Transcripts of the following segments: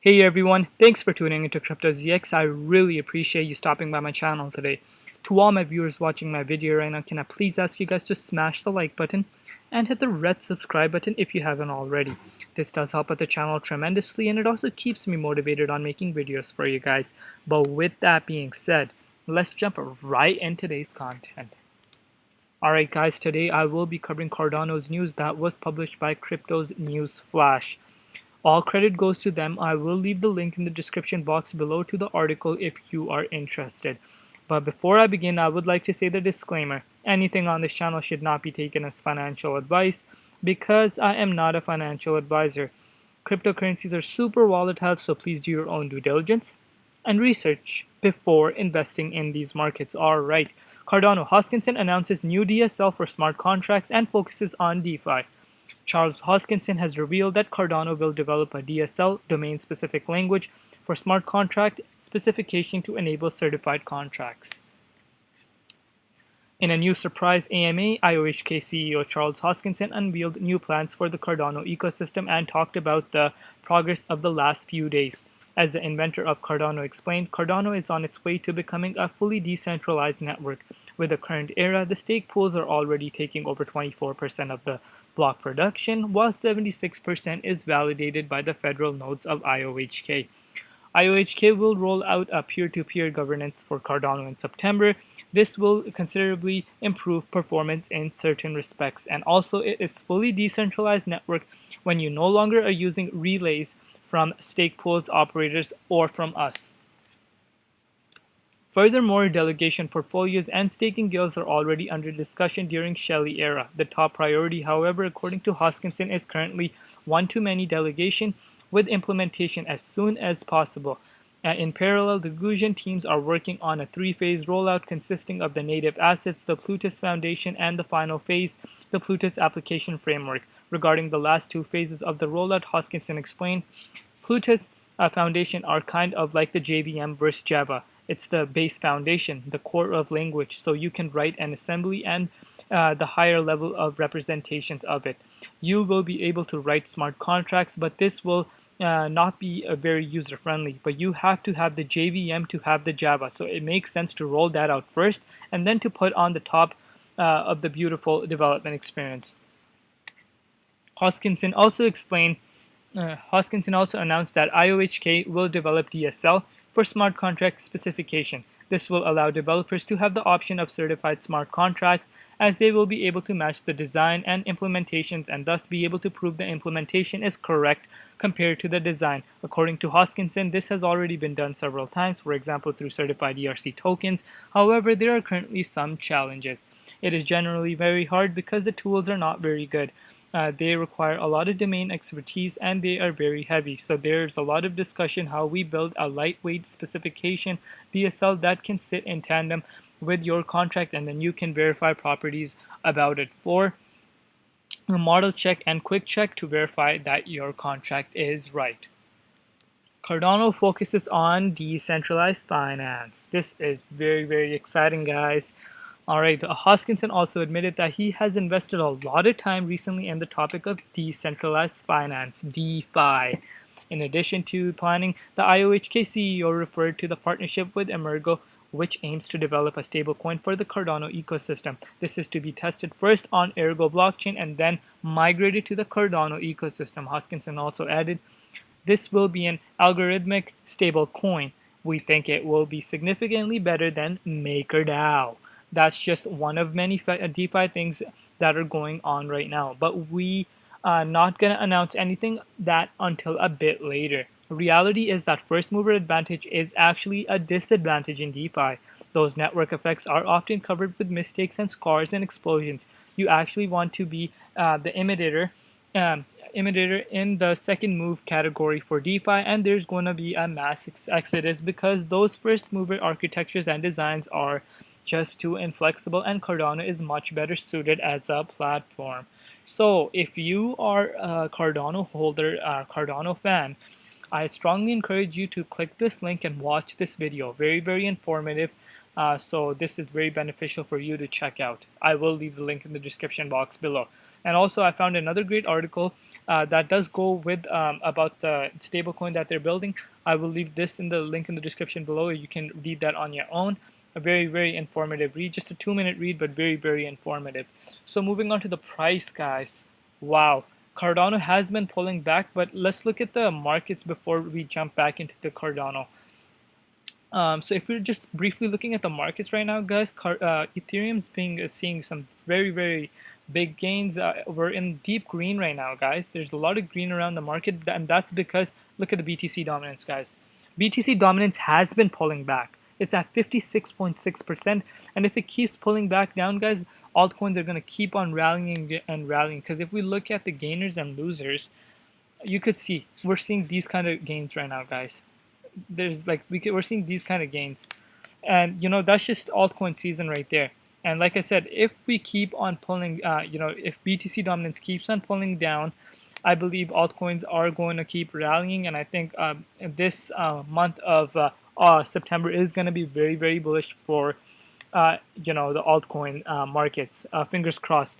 Hey everyone, thanks for tuning into Crypto ZX. I really appreciate you stopping by my channel today. To all my viewers watching my video right now, can I please ask you guys to smash the like button and hit the red subscribe button if you haven't already. This does help out the channel tremendously and it also keeps me motivated on making videos for you guys. But with that being said, let's jump right into today's content. Alright guys, today I will be covering Cardano's news that was published by Crypto's News Flash. All credit goes to them. I will leave the link in the description box below to the article if you are interested. But before I begin, I would like to say the disclaimer. Anything on this channel should not be taken as financial advice because I am not a financial advisor. Cryptocurrencies are super volatile, so please do your own due diligence and research before investing in these markets. Alright, Cardano Hoskinson announces new DSL for smart contracts and focuses on DeFi. Charles Hoskinson has revealed that Cardano will develop a DSL domain-specific language for smart contract specification to enable certified contracts. In a new surprise AMA, IOHK CEO Charles Hoskinson unveiled new plans for the Cardano ecosystem and talked about the progress of the last few days. As the inventor of Cardano explained, Cardano is on its way to becoming a fully decentralized network. With the current era, the stake pools are already taking over 24% of the block production, while 76% is validated by the federal nodes of IOHK. IOHK will roll out a peer-to-peer governance for Cardano in September. This will considerably improve performance in certain respects, and also it is fully decentralized network when you no longer are using relays from stake pools operators or from us. Furthermore, delegation portfolios and staking guilds are already under discussion during Shelley era. The top priority, however, according to Hoskinson, is currently one-to-many delegation with implementation as soon as possible. In parallel, the Gusion teams are working on a three-phase rollout consisting of the native assets, the Plutus Foundation, and the final phase, the Plutus Application Framework. Regarding the last two phases of the rollout, Hoskinson explained, Plutus Foundation are kind of like the JVM versus Java. It's the base foundation, the core of language, so you can write an assembly and the higher level of representations of it. You will be able to write smart contracts, but this will not be very user-friendly. But you have to have the JVM to have the Java, so it makes sense to roll that out first and then to put on the top of the beautiful development experience. Hoskinson also announced that IOHK will develop DSL for smart contract specification. This will allow developers to have the option of certified smart contracts as they will be able to match the design and implementations and thus be able to prove the implementation is correct compared to the design. According to Hoskinson, this has already been done several times, for example through certified ERC tokens. However, there are currently some challenges. It is generally very hard because the tools are not very good. They require a lot of domain expertise and they are very heavy. So there's a lot of discussion how we build a lightweight specification DSL that can sit in tandem with your contract and then you can verify properties about it for a model check and quick check to verify that your contract is right. Cardano focuses on decentralized finance. This is very exciting, guys. Alright, Hoskinson also admitted that he has invested a lot of time recently in the topic of decentralized finance, DeFi. In addition to planning, the IOHK CEO referred to the partnership with Emergo, which aims to develop a stablecoin for the Cardano ecosystem. This is to be tested first on Ergo blockchain and then migrated to the Cardano ecosystem. Hoskinson also added, this will be an algorithmic stablecoin. We think it will be significantly better than MakerDAO. That's just one of many DeFi things that are going on right now. But we are not going to announce anything that until a bit later. Reality is that first mover advantage is actually a disadvantage in DeFi. Those network effects are often covered with mistakes and scars and explosions. You actually want to be the imitator in the second move category for DeFi, and there's going to be a mass exodus because those first mover architectures and designs are just too inflexible and Cardano is much better suited as a platform. So if you are a Cardano holder, a Cardano fan, I strongly encourage you to click this link and watch this video. Very informative. So this is very beneficial for you to check out. I will leave the link in the description box below. And also I found another great article that does go with about the stablecoin that they're building. I will leave this in the link in the description below. You can read that on your own. A very, very informative read. Just a 2-minute read, but very, very informative. So moving on to the price, guys. Wow. Cardano has been pulling back, but let's look at the markets before we jump back into the Cardano. So if we're just briefly looking at the markets right now, guys, Ethereum's seeing some very, very big gains. We're in deep green right now, guys. There's a lot of green around the market, and that's because look at the BTC dominance, guys. BTC dominance has been pulling back. It's at 56.6%, and if it keeps pulling back down, guys, altcoins are going to keep on rallying and rallying. Because if we look at the gainers and losers, you could see we're seeing these kind of gains right now, guys. There's like we're seeing these kind of gains, and that's just altcoin season right there. And like I said, if we keep on pulling, if BTC dominance keeps on pulling down, I believe altcoins are going to keep rallying, and I think this month of September is going to be very, very bullish for the altcoin markets. Fingers crossed.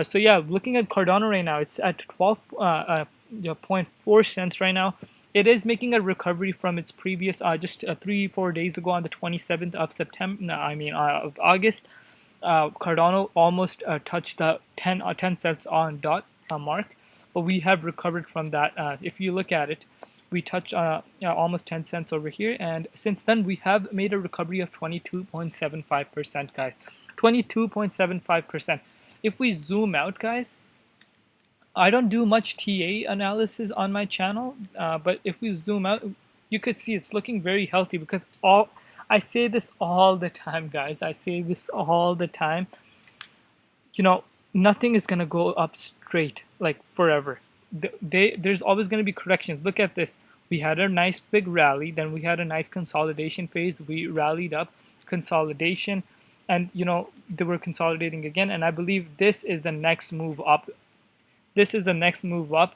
So yeah, looking at Cardano right now, it's at 12.4 cents right now. It is making a recovery from its previous just 3-4 days ago on the 27th of September. No, I mean of August. Cardano almost touched the 10 cents on dot mark, but we have recovered from that. If you look at it, we touched almost 10 cents over here, and since then we have made a recovery of 22.75%, guys. 22.75%. If we zoom out, guys, I don't do much TA analysis on my channel, but if we zoom out, you could see it's looking very healthy, because I say this all the time, guys. I say this all the time. Nothing is gonna go up straight like forever. There's always gonna be corrections. Look at this. We had a nice big rally, then we had a nice consolidation phase. We rallied up, consolidation, and they were consolidating again. And I believe this is the next move up. This is the next move up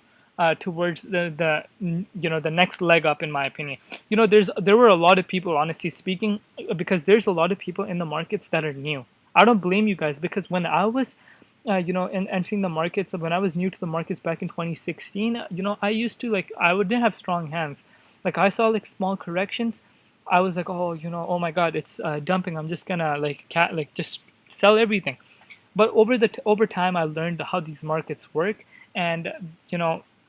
towards the next leg up, in my opinion. There were a lot of people, honestly speaking, because there's a lot of people in the markets that are new. I don't blame you guys, because when I was entering the markets, when I was new to the markets back in 2016, I used to I wouldn't have strong hands. Like I saw small corrections, I was like, oh my god, it's dumping. I'm just gonna just sell everything. But over time, I learned how these markets work, and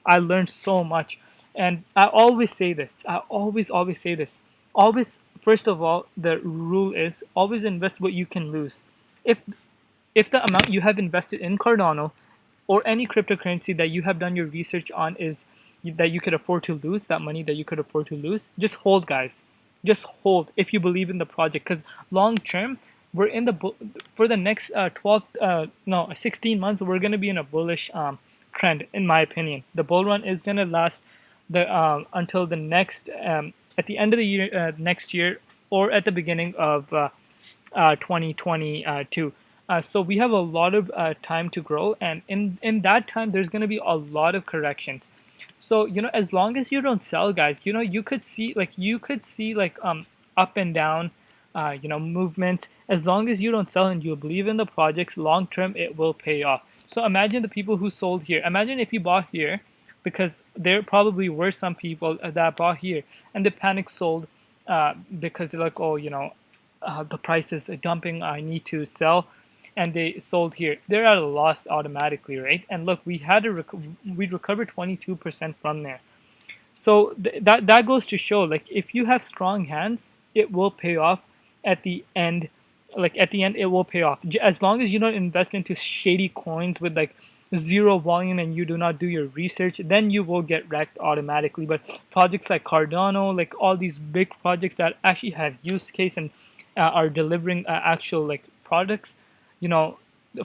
I learned so much. And I always say this. I always say this. Always, first of all, the rule is always invest what you can lose. If the amount you have invested in Cardano or any cryptocurrency that you have done your research on is that you could afford to lose, that money that you could afford to lose, just hold, guys. Just hold if you believe in the project, because long term, we're in for the next 16 months, we're going to be in a bullish trend, in my opinion. The bull run is going to last until the next at the end of the year, next year, or at the beginning of 2022. So we have a lot of time to grow, and in that time there's going to be a lot of corrections. So as long as you don't sell, guys, you could see up and down movements. As long as you don't sell and you believe in the projects, long term it will pay off. So imagine the people who sold here. Imagine if you bought here, because there probably were some people that bought here and they panic sold because they're like, oh, the price is dumping, I need to sell, and they sold here. They're at a loss automatically, right? And look, we recovered 22% from there. So that goes to show, if you have strong hands, it will pay off at the end. At the end, it will pay off. As long as you don't invest into shady coins with zero volume and you do not do your research, then you will get wrecked automatically. But projects like Cardano, all these big projects that actually have use case and are delivering actual products,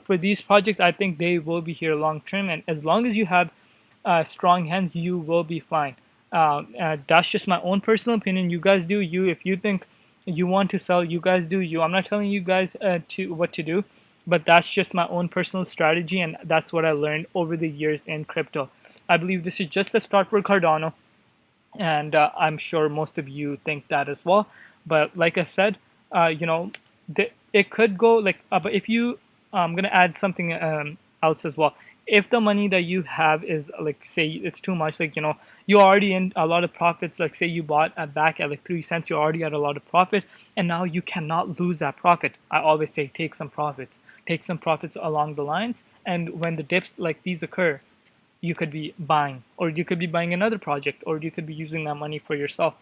for these projects, I think they will be here long term. And as long as you have strong hands, you will be fine. That's just my own personal opinion. You guys do you. If you think you want to sell, you guys do you. I'm not telling you guys what to do, but that's just my own personal strategy, and that's what I learned over the years in crypto. I believe this is just a start for Cardano, and I'm sure most of you think that as well. But like I said, you know, it could go like, but if you, I'm gonna add something else as well. If the money that you have is like, say it's too much, like, you're already in a lot of profits, like say you bought back at like 3 cents, you're already at a lot of profit, and now you cannot lose that profit. I always say take some profits along the lines, and when the dips like these occur, you could be buying, or you could be buying another project, or you could be using that money for yourself.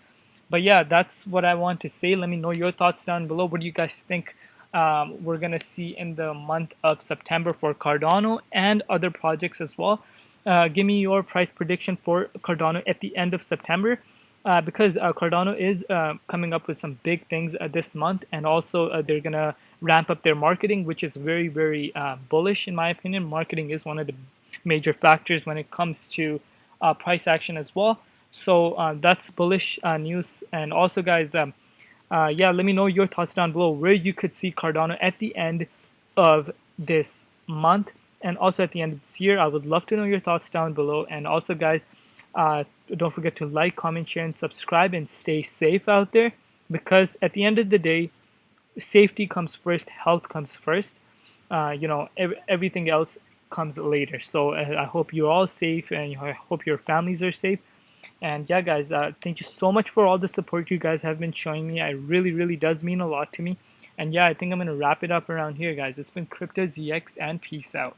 But yeah, that's what I want to say. Let me know your thoughts down below. What do you guys think we're gonna see in the month of September for Cardano and other projects as well? Give me your price prediction for Cardano at the end of September, because Cardano is coming up with some big things this month, and also they're gonna ramp up their marketing, which is very, very bullish in my opinion. Marketing is one of the major factors when it comes to price action as well. So that's bullish news. And also, guys, yeah, let me know your thoughts down below where you could see Cardano at the end of this month, and also at the end of this year. I would love to know your thoughts down below. And also, guys, don't forget to like, comment, share, and subscribe, and stay safe out there, because at the end of the day, safety comes first, health comes first. Everything else comes later. So I hope you're all safe, and I hope your families are safe. And yeah, guys, thank you so much for all the support you guys have been showing me. It really, really does mean a lot to me. And yeah, I think I'm going to wrap it up around here, guys. It's been Crypto ZX, and peace out.